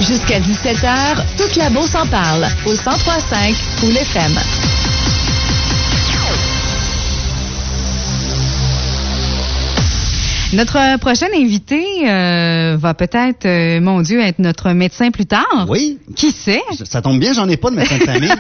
Jusqu'à 17h, toute la Beauce en parle au 103.5 Cool FM. Notre prochain invité va peut-être, mon Dieu, être notre médecin plus tard. Oui. Qui sait? Ça tombe bien, j'en ai pas de médecin de famille.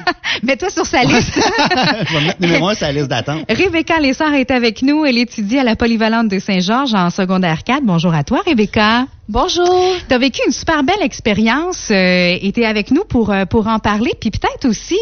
Mets-toi sur sa liste. Je vais mettre numéro 1 sur la liste d'attente. Rebecca Lessard est avec nous. Elle étudie à la Polyvalente de Saint-Georges en secondaire 4. Bonjour à toi, Rebecca. Bonjour. Tu as vécu une super belle expérience et tu es avec nous pour en parler, puis peut-être aussi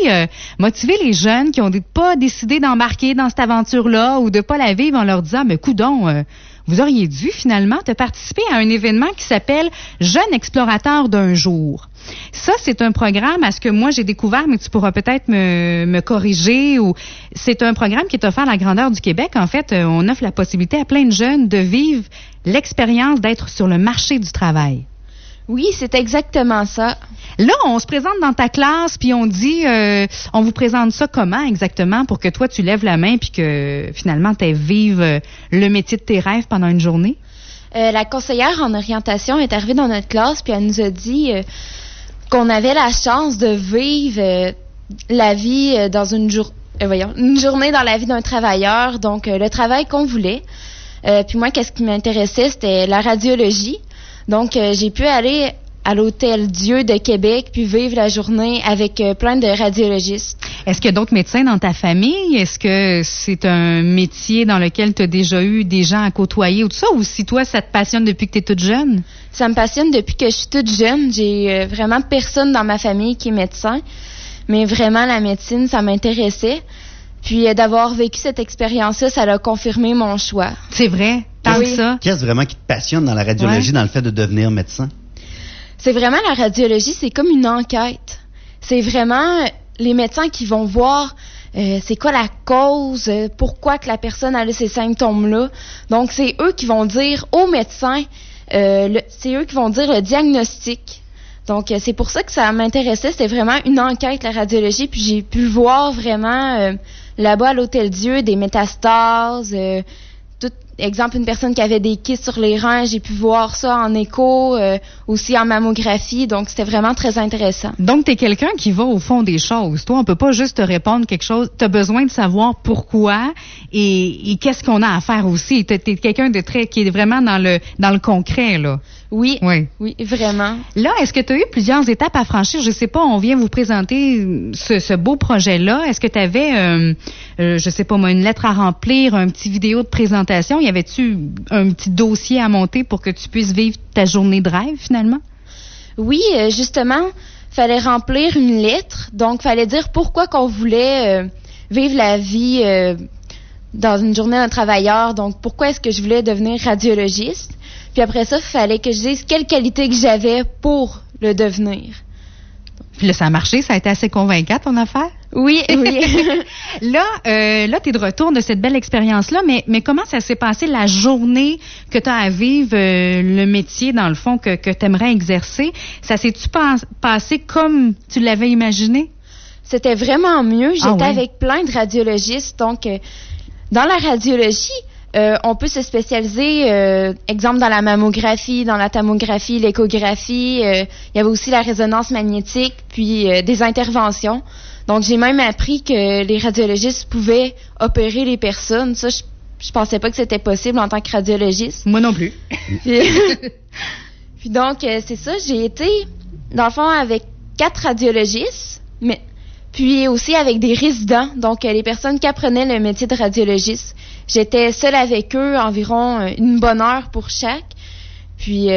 motiver les jeunes qui ont pas décidé d'embarquer dans cette aventure-là ou de pas la vivre en leur disant, mais coudonc, vous auriez dû finalement te participer à un événement qui s'appelle Jeunes explorateurs d'un jour. Ça, c'est un programme, à ce que moi j'ai découvert, mais tu pourras peut-être me corriger. Ou c'est un programme qui est offert à la grandeur du Québec. En fait, on offre la possibilité à plein de jeunes de vivre l'expérience d'être sur le marché du travail. Oui, c'est exactement ça. Là, on se présente dans ta classe, puis on dit, on vous présente ça comment exactement pour que toi, tu lèves la main puis que finalement, tu vives le métier de tes rêves pendant une journée? La conseillère en orientation est arrivée dans notre classe, puis elle nous a dit qu'on avait la chance de vivre la vie dans une journée dans la vie d'un travailleur, donc le travail qu'on voulait. Puis moi, qu'est-ce qui m'intéressait, c'était la radiologie. Donc, j'ai pu aller à l'Hôtel Dieu de Québec puis vivre la journée avec plein de radiologistes. Est-ce qu'il y a d'autres médecins dans ta famille? Est-ce que c'est un métier dans lequel tu as déjà eu des gens à côtoyer ou tout ça? Ou si toi, ça te passionne depuis que tu es toute jeune? Ça me passionne depuis que je suis toute jeune. J'ai vraiment personne dans ma famille qui est médecin. Mais vraiment, la médecine, ça m'intéressait. Puis d'avoir vécu cette expérience-là, ça a confirmé mon choix. C'est vrai? Tant que ça? Qu'est-ce vraiment qui te passionne dans la radiologie, dans le fait de devenir médecin? C'est vraiment la radiologie, c'est comme une enquête. C'est vraiment les médecins qui vont voir c'est quoi la cause, pourquoi que la personne a ces symptômes-là. Donc, c'est eux qui vont dire aux médecins, c'est eux qui vont dire le diagnostic. Donc, c'est pour ça que ça m'intéressait. C'était vraiment une enquête, la radiologie. Puis, j'ai pu voir vraiment là-bas à l'Hôtel Dieu des métastases, exemple, une personne qui avait des kystes sur les reins, j'ai pu voir ça en écho, aussi en mammographie, donc c'était vraiment très intéressant. Donc, tu es quelqu'un qui va au fond des choses. Toi, on peut pas juste te répondre quelque chose. Tu as besoin de savoir pourquoi et qu'est-ce qu'on a à faire aussi. Tu es quelqu'un de qui est vraiment dans le concret, là. Oui, vraiment. Là, est-ce que tu as eu plusieurs étapes à franchir? Je sais pas, on vient vous présenter ce beau projet-là. Est-ce que tu avais, je sais pas moi, une lettre à remplir, un petit vidéo de présentation? Y avait-tu un petit dossier à monter pour que tu puisses vivre ta journée de rêve, finalement? Oui, justement, fallait remplir une lettre. Donc, fallait dire pourquoi qu'on voulait vivre la vie dans une journée d'un travailleur. Donc, pourquoi est-ce que je voulais devenir radiologiste? Puis après ça, il fallait que je dise quelle qualité que j'avais pour le devenir. Puis là, ça a marché, ça a été assez convaincant, ton affaire? Oui. Là, tu es de retour de cette belle expérience-là, mais comment ça s'est passé la journée que tu as à vivre le métier, dans le fond, que tu aimerais exercer? Ça s'est-tu passé comme tu l'avais imaginé? C'était vraiment mieux. J'étais avec plein de radiologistes. Donc, dans la radiologie, on peut se spécialiser, exemple, dans la mammographie, dans la tomographie, l'échographie. Il y avait aussi la résonance magnétique, puis des interventions. Donc, j'ai même appris que les radiologistes pouvaient opérer les personnes. Ça, je pensais pas que c'était possible en tant que radiologiste. Moi non plus. Puis donc, c'est ça. J'ai été, dans le fond, avec 4 radiologistes, mais puis aussi avec des résidents, donc les personnes qui apprenaient le métier de radiologiste. J'étais seule avec eux, environ une bonne heure pour chaque. Puis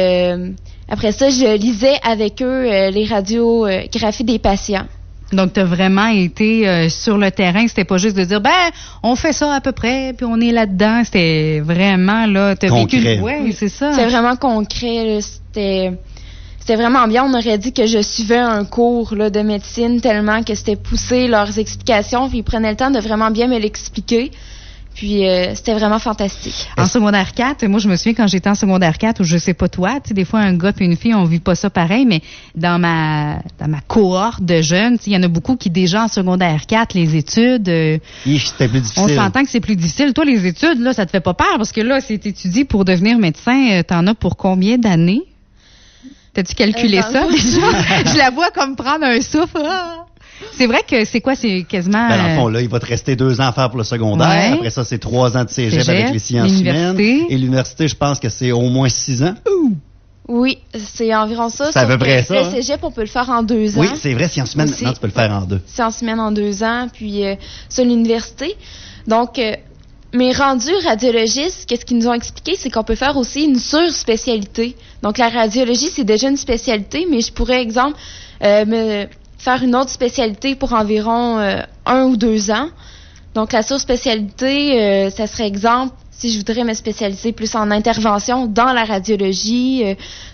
après ça, je lisais avec eux les radiographies des patients. Donc, tu as vraiment été sur le terrain. C'était pas juste de dire, on fait ça à peu près, puis on est là-dedans. C'était vraiment, là, tu as vécu... Oui, c'est ça. C'était vraiment concret. Là. C'était vraiment bien. On aurait dit que je suivais un cours là, de médecine tellement que c'était poussé leurs explications. Puis ils prenaient le temps de vraiment bien me l'expliquer. Puis c'était vraiment fantastique. En secondaire 4, moi je me souviens quand j'étais en secondaire 4, ou je sais pas toi, tu sais, des fois un gars et une fille, on vit pas ça pareil, mais dans ma cohorte de jeunes, il y en a beaucoup qui déjà en secondaire 4, les études, c'était plus difficile. On s'entend que c'est plus difficile. Toi, les études, là, ça te fait pas peur, parce que là, c'est étudié pour devenir médecin, t'en as pour combien d'années? T'as-tu calculé ça déjà? Je la vois comme prendre un souffle. Ah! C'est vrai que c'est quoi? C'est quasiment... Ben, dans le fond, là, il va te rester 2 ans à faire pour le secondaire. Ouais. Après ça, c'est 3 ans de cégep avec les sciences humaines. Et l'université, je pense que c'est au moins 6 ans. Oui, c'est environ ça. C'est à peu près ça. Le cégep, on peut le faire en 2 ans. Oui, c'est vrai, sciences humaines, maintenant, tu peux le faire en 2. Sciences humaines en 2 ans, puis ça, l'université. Donc, mais rendu radiologiste, qu'est-ce qu'ils nous ont expliqué, c'est qu'on peut faire aussi une surspécialité. Donc, la radiologie, c'est déjà une spécialité, mais je pourrais, exemple, me faire une autre spécialité pour environ 1 ou 2 ans. Donc, la surspécialité, ça serait, exemple, si je voudrais me spécialiser plus en intervention dans la radiologie,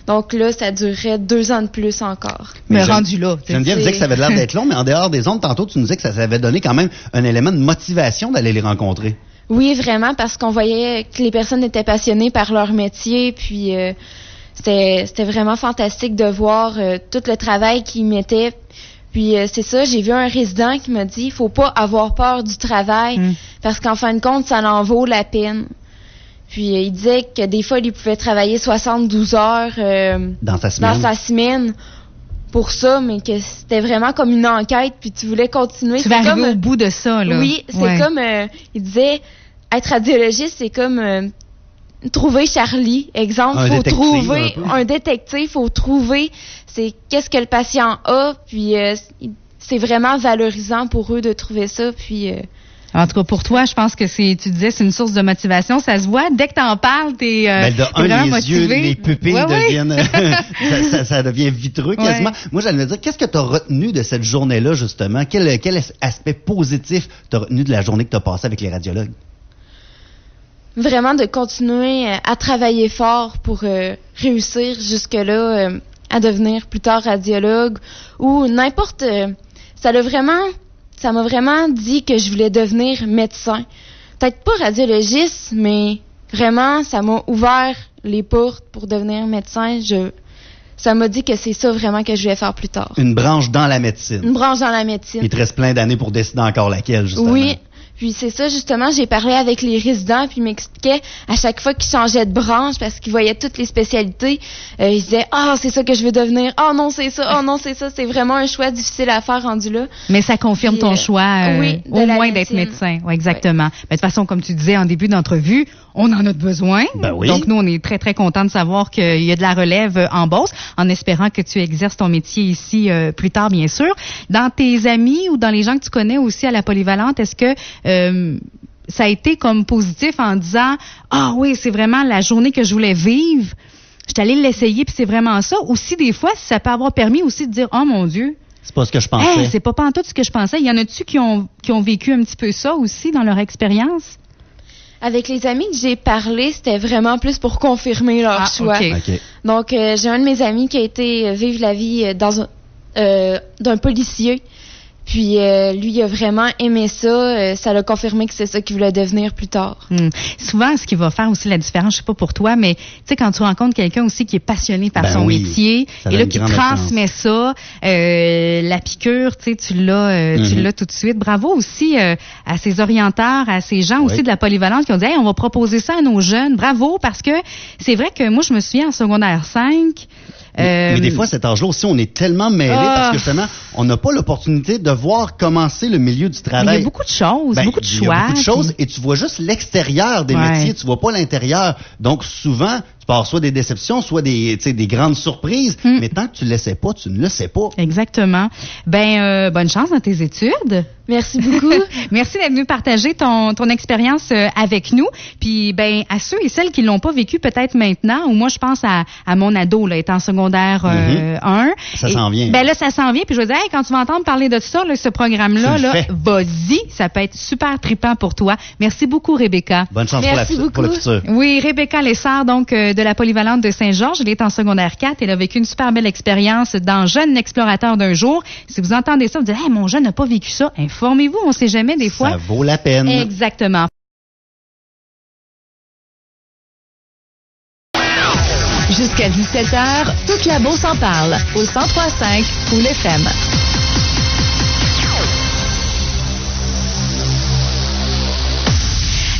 donc là, ça durerait 2 ans de plus encore. Mais rendu là. Geneviève disait que ça avait l'air d'être long, mais en dehors des ondes, tantôt, tu nous disais que ça avait donné quand même un élément de motivation d'aller les rencontrer. Oui, vraiment, parce qu'on voyait que les personnes étaient passionnées par leur métier, puis c'était vraiment fantastique de voir tout le travail qu'ils mettaient. Puis c'est ça, j'ai vu un résident qui m'a dit, il faut pas avoir peur du travail, parce qu'en fin de compte, ça en vaut la peine. Puis il disait que des fois, il pouvait travailler 72 heures dans sa semaine pour ça, mais que c'était vraiment comme une enquête, puis tu voulais continuer. Tu vas arriver au bout de ça, là. Oui, c'est comme, il disait, être radiologiste, c'est comme trouver Charlie. Exemple, faut trouver un détective, faut trouver c'est qu'est-ce que le patient a, puis c'est vraiment valorisant pour eux de trouver ça, puis... En tout cas, pour toi, je pense que tu disais, c'est une source de motivation. Ça se voit. Dès que t'en parles, t'es vraiment les motivé. Yeux, les pupilles deviennent... ça devient vitreux quasiment. Moi, j'allais me dire, qu'est-ce que tu as retenu de cette journée-là, justement? Quel aspect positif tu as retenu de la journée que tu as passée avec les radiologues? Vraiment de continuer à travailler fort pour réussir jusque-là à devenir plus tard radiologue ou n'importe... Ça m'a vraiment dit que je voulais devenir médecin. Peut-être pas radiologiste, mais vraiment, ça m'a ouvert les portes pour devenir médecin. Ça m'a dit que c'est ça vraiment que je voulais faire plus tard. Une branche dans la médecine. Une branche dans la médecine. Il te reste plein d'années pour décider encore laquelle, justement. Oui. Puis c'est ça, justement, j'ai parlé avec les résidents, puis ils m'expliquaient à chaque fois qu'ils changeaient de branche, parce qu'ils voyaient toutes les spécialités, ils disaient « Ah, c'est ça que je veux devenir. Ah non, c'est ça. Ah non, c'est ça. » C'est vraiment un choix difficile à faire rendu là. Mais ça confirme ton choix, au moins d'être médecin. Oui, exactement. Oui. Mais de toute façon, comme tu disais en début d'entrevue, on en a besoin. Ben oui. Donc, nous, on est très, très contents de savoir qu'il y a de la relève en Beauce, en espérant que tu exerces ton métier ici plus tard, bien sûr. Dans tes amis ou dans les gens que tu connais aussi à la polyvalente, est-ce que ça a été comme positif en disant « Ah oui, c'est vraiment la journée que je voulais vivre. Je suis allée l'essayer, puis c'est vraiment ça. » Aussi, des fois, ça peut avoir permis aussi de dire « Oh mon Dieu, c'est pas ce que je pensais. C'est pas pantoute ce que je pensais. » Il y en a-tu qui ont vécu un petit peu ça aussi dans leur expérience? Avec les amis que j'ai parlé, c'était vraiment plus pour confirmer leur choix. Okay. Donc, j'ai un de mes amis qui a été vivre la vie d'un policier. Puis lui, il a vraiment aimé ça. Ça l'a confirmé que c'est ça qu'il voulait devenir plus tard. Souvent, ce qui va faire aussi la différence, je sais pas pour toi, mais tu sais, quand tu rencontres quelqu'un aussi qui est passionné par son métier, et là, qui transmet ça, la piqûre, tu sais, tu l'as tout de suite. Bravo aussi à ces orienteurs, à ces gens aussi de la polyvalente qui ont dit, hey, on va proposer ça à nos jeunes. Bravo, parce que c'est vrai que moi, je me souviens en secondaire 5, mais des fois, cet âge-là aussi, on est tellement mêlés parce que justement, on n'a pas l'opportunité de voir commencer le milieu du travail. Mais il y a beaucoup de choses, beaucoup de choix. Il y a beaucoup de choses et tu vois juste l'extérieur des métiers, tu vois pas l'intérieur. Donc souvent, tu pars soit des déceptions, soit des grandes surprises, mais tant que tu le sais pas, tu ne le sais pas. Exactement. Bonne chance dans tes études. Merci beaucoup. Merci d'être venu partager ton expérience avec nous. Puis à ceux et celles qui l'ont pas vécu peut-être maintenant, ou moi je pense à mon ado là, étant en secondaire 1. Ça s'en vient. Là ça s'en vient. Puis je veux dire, hey, quand tu vas entendre parler de ça, là, ce programme-là, vas-y, ça peut être super trippant pour toi. Merci beaucoup, Rebecca. Bonne chance pour le futur. Oui, Rebecca Lessard, donc de la polyvalente de Saint-Georges. Elle est en secondaire 4. Elle a vécu une super belle expérience dans Jeune explorateur d'un jour. Si vous entendez ça, vous dites, hey, mon jeune n'a pas vécu ça. Informez-vous, on ne sait jamais des fois. Ça vaut la peine. Exactement. Jusqu'à 17h, toute la Beauce en parle au 103.5 Cool FM.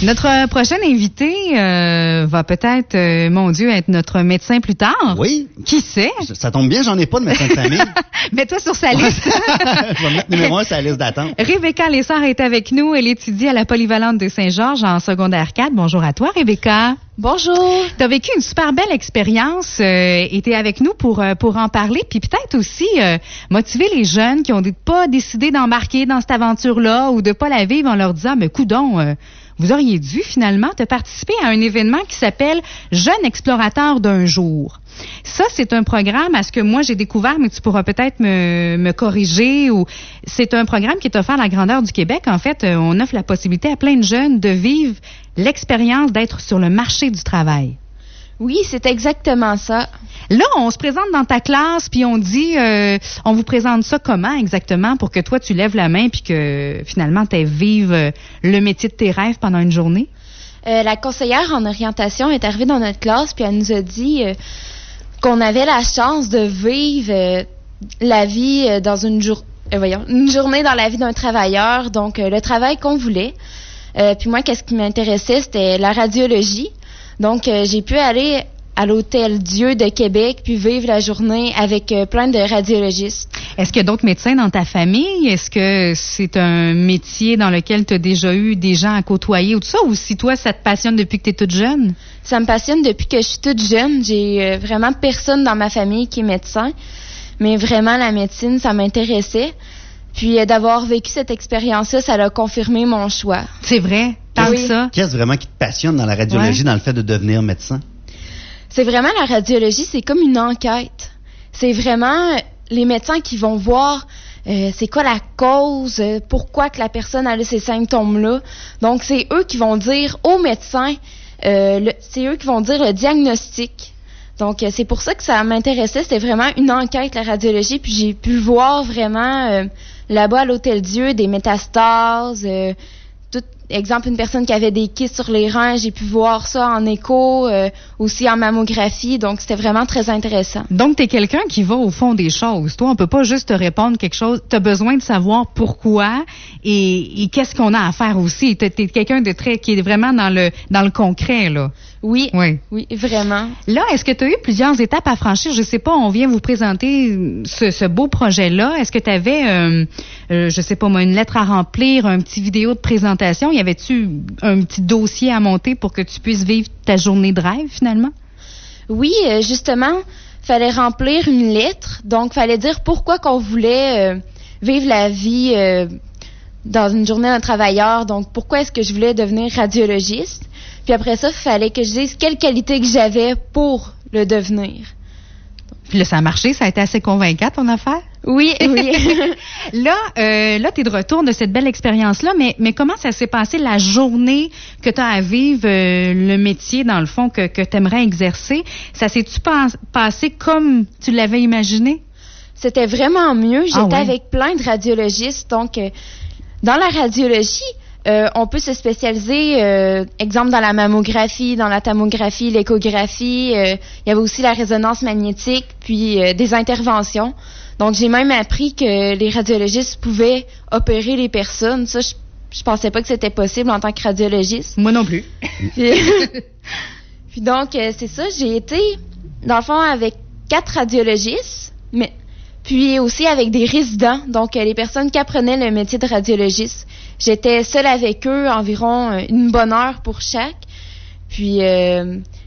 Notre prochain invité va peut-être, mon Dieu, être notre médecin plus tard. Oui. Qui sait? Ça tombe bien, j'en ai pas de médecin de famille. Mets-toi sur sa liste. Je vais mettre numéro 1 sur la liste d'attente. Rebecca Lessard est avec nous. Elle étudie à la Polyvalente de Saint-Georges en secondaire 4. Bonjour à toi, Rebecca. Bonjour. Tu as vécu une super belle expérience et tu es avec nous pour en parler, puis peut-être aussi motiver les jeunes qui ont pas décidé d'embarquer dans cette aventure-là ou de pas la vivre en leur disant, mais coudonc, vous auriez dû finalement te participer à un événement qui s'appelle Jeunes explorateurs d'un jour. Ça, c'est un programme, à ce que moi j'ai découvert, mais tu pourras peut-être me corriger. Ou c'est un programme qui est offert à la grandeur du Québec. En fait, on offre la possibilité à plein de jeunes de vivre l'expérience d'être sur le marché du travail. Oui, c'est exactement ça. Là, on se présente dans ta classe, puis on dit, on vous présente ça comment exactement pour que toi, tu lèves la main puis que finalement, tu vives le métier de tes rêves pendant une journée? La conseillère en orientation est arrivée dans notre classe, puis elle nous a dit qu'on avait la chance de vivre la vie dans une journée dans la vie d'un travailleur, donc le travail qu'on voulait. Puis moi, qu'est-ce qui m'intéressait, c'était la radiologie. Donc, j'ai pu aller à l'Hôtel Dieu de Québec puis vivre la journée avec plein de radiologistes. Est-ce qu'il y a d'autres médecins dans ta famille? Est-ce que c'est un métier dans lequel tu as déjà eu des gens à côtoyer ou tout ça? Ou si toi, ça te passionne depuis que tu es toute jeune? Ça me passionne depuis que je suis toute jeune. J'ai vraiment personne dans ma famille qui est médecin. Mais vraiment, la médecine, ça m'intéressait. Puis d'avoir vécu cette expérience-là, ça a confirmé mon choix. C'est vrai? Tant que ça? Qu'est-ce vraiment qui te passionne dans la radiologie, dans le fait de devenir médecin? C'est vraiment la radiologie, c'est comme une enquête. C'est vraiment les médecins qui vont voir c'est quoi la cause, pourquoi que la personne a ces symptômes-là. Donc, c'est eux qui vont dire aux médecins, c'est eux qui vont dire le diagnostic. Donc, c'est pour ça que ça m'intéressait. C'était vraiment une enquête, la radiologie. Puis, j'ai pu voir vraiment là-bas à l'Hôtel Dieu des métastases, exemple, une personne qui avait des kystes sur les reins, j'ai pu voir ça en écho, aussi en mammographie, donc c'était vraiment très intéressant. Donc, tu es quelqu'un qui va au fond des choses. Toi, on peut pas juste te répondre quelque chose. Tu as besoin de savoir pourquoi et qu'est-ce qu'on a à faire aussi. Tu es quelqu'un de qui est vraiment dans le concret, là. Oui, vraiment. Là, est-ce que tu as eu plusieurs étapes à franchir? Je sais pas, on vient vous présenter ce beau projet-là. Est-ce que tu avais, je sais pas moi, une lettre à remplir, un petit vidéo de présentation? Y avait-tu un petit dossier à monter pour que tu puisses vivre ta journée de rêve, finalement? Oui, justement, fallait remplir une lettre. Donc, fallait dire pourquoi qu'on voulait vivre la vie dans une journée d'un travailleur. Donc, pourquoi est-ce que je voulais devenir radiologiste? Puis après ça, il fallait que je dise quelle qualité que j'avais pour le devenir. Puis là, ça a marché, ça a été assez convaincant, ton affaire? Oui. Là, tu es de retour de cette belle expérience-là, mais comment ça s'est passé la journée que tu as à vivre le métier, dans le fond, que tu aimerais exercer? Ça s'est-tu passé comme tu l'avais imaginé? C'était vraiment mieux. J'étais avec plein de radiologistes. Donc, dans la radiologie, on peut se spécialiser, exemple, dans la mammographie, dans la tomographie, l'échographie. Il y avait aussi la résonance magnétique, puis des interventions. Donc, j'ai même appris que les radiologistes pouvaient opérer les personnes. Ça, je pensais pas que c'était possible en tant que radiologiste. Moi non plus. Puis donc, c'est ça. J'ai été, dans le fond, avec 4 radiologistes, mais puis aussi avec des résidents, donc les personnes qui apprenaient le métier de radiologiste. J'étais seule avec eux, environ une bonne heure pour chaque. Puis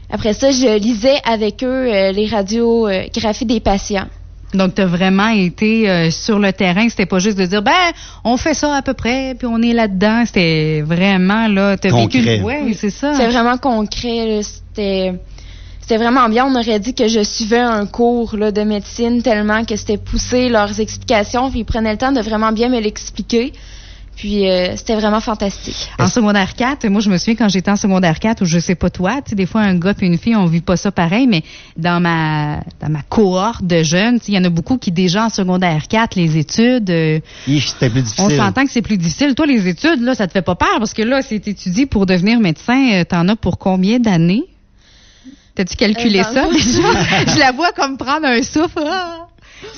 après ça, je lisais avec eux les radiographies des patients. Donc, tu as vraiment été sur le terrain. C'était pas juste de dire, on fait ça à peu près, puis on est là-dedans. C'était vraiment, là, tu as vécu... Oui, c'est ça. C'est vraiment concret, là. C'était vraiment bien. On aurait dit que je suivais un cours là, de médecine tellement que c'était poussé leurs explications. Puis ils prenaient le temps de vraiment bien me l'expliquer. Puis c'était vraiment fantastique. En secondaire 4, moi je me souviens quand j'étais en secondaire 4, ou je sais pas toi, tu sais, des fois un gars et une fille, on vit pas ça pareil, mais dans ma cohorte de jeunes, il y en a beaucoup qui déjà en secondaire 4, les études, c'était plus difficile. On s'entend que c'est plus difficile. Toi, les études, là, ça te fait pas peur parce que là, c'est étudié pour devenir médecin, t'en as pour combien d'années? T'as-tu calculé ça déjà? Je la vois comme prendre un souffle.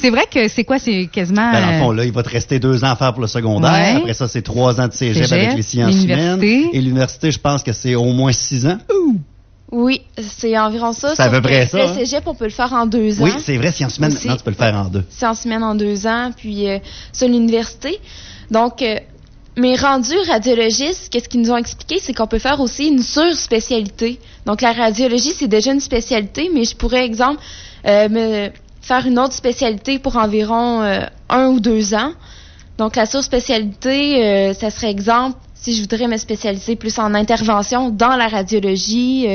C'est vrai que c'est quoi? C'est quasiment... Ben, dans le fond, là, il va te rester 2 ans à faire pour le secondaire. Ouais. Après ça, c'est 3 ans de cégep avec les sciences humaines. l'université. Et l'université, je pense que c'est au moins 6 ans. Oui, c'est environ ça. C'est à peu près ça, Le hein? cégep, on peut le faire en 2 ans. Oui, c'est vrai, sciences humaines, Aussi. maintenant, tu peux le faire en 2. Sciences humaines en 2 ans, puis ça, l'université. Donc, mais rendu radiologiste, qu'est-ce qu'ils nous ont expliqué, c'est qu'on peut faire aussi une surspécialité. Donc, la radiologie, c'est déjà une spécialité, mais je pourrais, exemple, me faire une autre spécialité pour environ 1 ou 2 ans. Donc, la surspécialité, ça serait, exemple, si je voudrais me spécialiser plus en intervention dans la radiologie,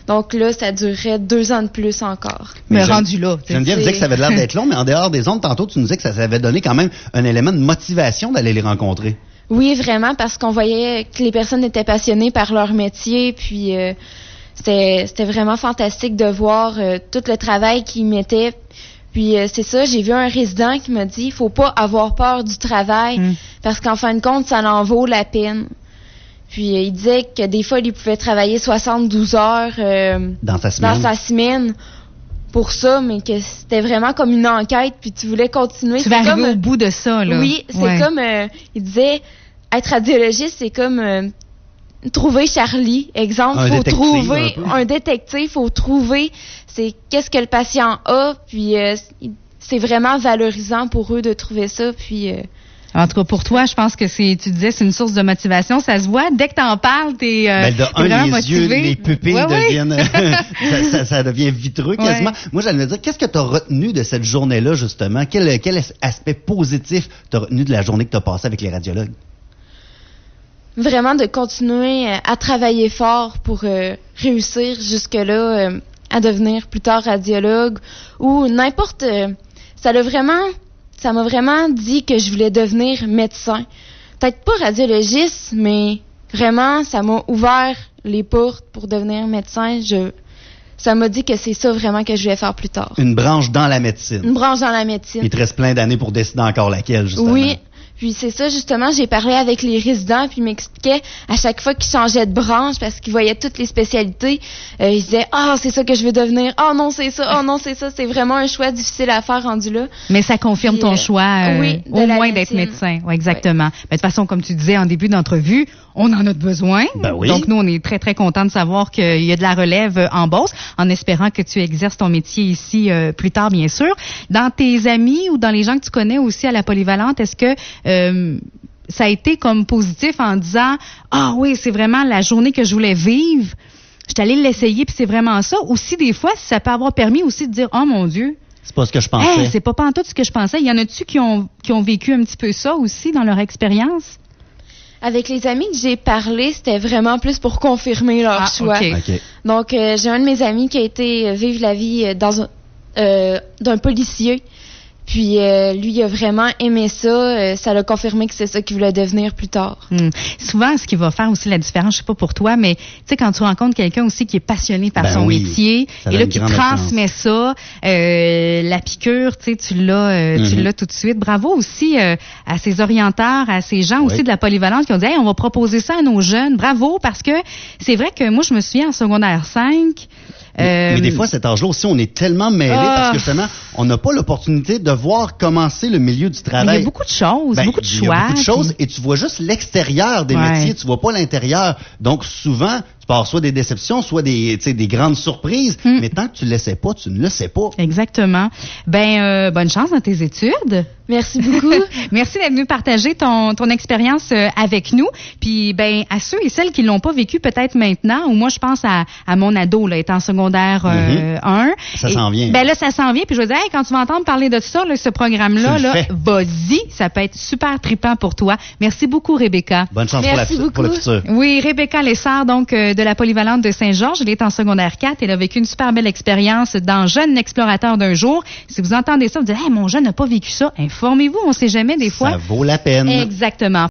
donc là, ça durerait 2 ans de plus encore. Mais rendu là. Geneviève disait que ça avait l'air d'être long, mais en dehors des ondes, tantôt, tu nous disais que ça avait donné quand même un élément de motivation d'aller les rencontrer. Oui, vraiment, parce qu'on voyait que les personnes étaient passionnées par leur métier, puis c'était vraiment fantastique de voir tout le travail qu'ils mettaient. Puis c'est ça, j'ai vu un résident qui m'a dit, il faut pas avoir peur du travail, parce qu'en fin de compte, ça en vaut la peine. Puis il disait que des fois, il pouvait travailler 72 heures Dans sa semaine. pour ça, mais que c'était vraiment comme une enquête, puis tu voulais continuer. Tu vas C'est arriver comme, au bout de ça, là. Oui, c'est Ouais. comme, il disait, être radiologiste, c'est comme trouver Charlie. Exemple, Un faut détective, trouver un peu. un détective, faut trouver c'est qu'est-ce que le patient a, puis c'est vraiment valorisant pour eux de trouver ça, puis En tout cas, pour toi, je pense que tu disais, c'est une source de motivation. Ça se voit. Dès que t'en parles, t'es vraiment les motivé. yeux, les pupilles Ouais, ouais. deviennent... ça devient vitreux quasiment. Ouais. Moi, j'allais me dire, qu'est-ce que tu as retenu de cette journée-là, justement? Quel aspect positif tu as retenu de la journée que tu as passée avec les radiologues? vraiment de continuer à travailler fort pour réussir jusque-là à devenir plus tard radiologue ou n'importe... ça m'a vraiment dit que je voulais devenir médecin. Peut-être pas radiologiste, mais vraiment, ça m'a ouvert les portes pour devenir médecin. Ça m'a dit que c'est ça vraiment que je voulais faire plus tard. Une branche dans la médecine. Une branche dans la médecine. Il te reste plein d'années pour décider encore laquelle, justement. Oui. Puis c'est ça, justement, j'ai parlé avec les résidents, puis ils m'expliquaient à chaque fois qu'ils changeaient de branche, parce qu'ils voyaient toutes les spécialités, ils disaient « Ah, c'est ça que je veux devenir. Ah non, c'est ça. Ah non, c'est ça. » C'est vraiment un choix difficile à faire rendu là. Mais ça confirme Puis, ton choix, oui, de au la moins d'être médecine. médecin. Ouais, exactement. Mais de toute façon, comme tu disais en début d'entrevue, on en a besoin. Ben oui. Donc, nous, on est très, très contents de savoir qu'il y a de la relève en Beauce, en espérant que tu exerces ton métier ici plus tard, bien sûr. Dans tes amis ou dans les gens que tu connais aussi à la polyvalente, est-ce que ça a été comme positif en disant « Ah oui, c'est vraiment la journée que je voulais vivre. Je suis allée l'essayer, puis c'est vraiment ça. » Aussi, des fois, ça peut avoir permis aussi de dire « Oh mon Dieu, C'est pas ce que je pensais. c'est pas pantoute ce que je pensais. » Il y en a-tu qui ont vécu un petit peu ça aussi dans leur expérience? Avec les amis que j'ai parlé, c'était vraiment plus pour confirmer leur choix. OK. OK. Donc, j'ai un de mes amis qui a été vivre la vie d'un policier. Puis, lui, il a vraiment aimé ça. Ça l'a confirmé que c'est ça qu'il voulait devenir plus tard. Souvent, ce qui va faire aussi la différence, je sais pas pour toi, mais tu sais, quand tu rencontres quelqu'un aussi qui est passionné par Ben son oui, métier, ça a et là, une qui grande transmet ça, la piqûre, tu sais, tu l'as tout de suite. Bravo aussi à ces orienteurs, à ces gens aussi Oui. de la polyvalente qui ont dit, hey, on va proposer ça à nos jeunes. Bravo, parce que c'est vrai que moi, je me souviens en secondaire 5, Mais des fois, à cet âge-là aussi, on est tellement mêlés parce que justement, on n'a pas l'opportunité de voir commencer le milieu du il travail. y a beaucoup de choses, Ben, beaucoup de il y choix. a beaucoup de choses puis- et tu vois juste l'extérieur des Ouais. métiers, tu vois pas l'intérieur. Donc souvent, tu pars soit des déceptions, soit des grandes surprises, mais tant que tu le sais pas, tu ne le sais pas. Exactement. Bonne chance dans tes études. Merci beaucoup. Merci d'être venu partager ton expérience avec nous. Puis, à ceux et celles qui l'ont pas vécu peut-être maintenant, ou moi, je pense à mon ado, là, étant en secondaire 1. Ça s'en vient. Là, ça s'en vient. Puis, je vais dire, hey, quand tu vas entendre parler de ça, là, ce programme-là, Tu le là, fais. vas-y. Ça peut être super trippant pour toi. Merci beaucoup, Rebecca. Bonne chance Merci pour le beaucoup. futur. Oui, Rebecca Lessard, donc, de la polyvalente de Saint-Georges. Elle est en secondaire 4. Elle a vécu une super belle expérience dans Jeune explorateur d'un jour. Si vous entendez ça, vous dites, hey, mon jeune n'a pas vécu ça. Informez-vous, on sait jamais des fois. Ça vaut la peine. Exactement.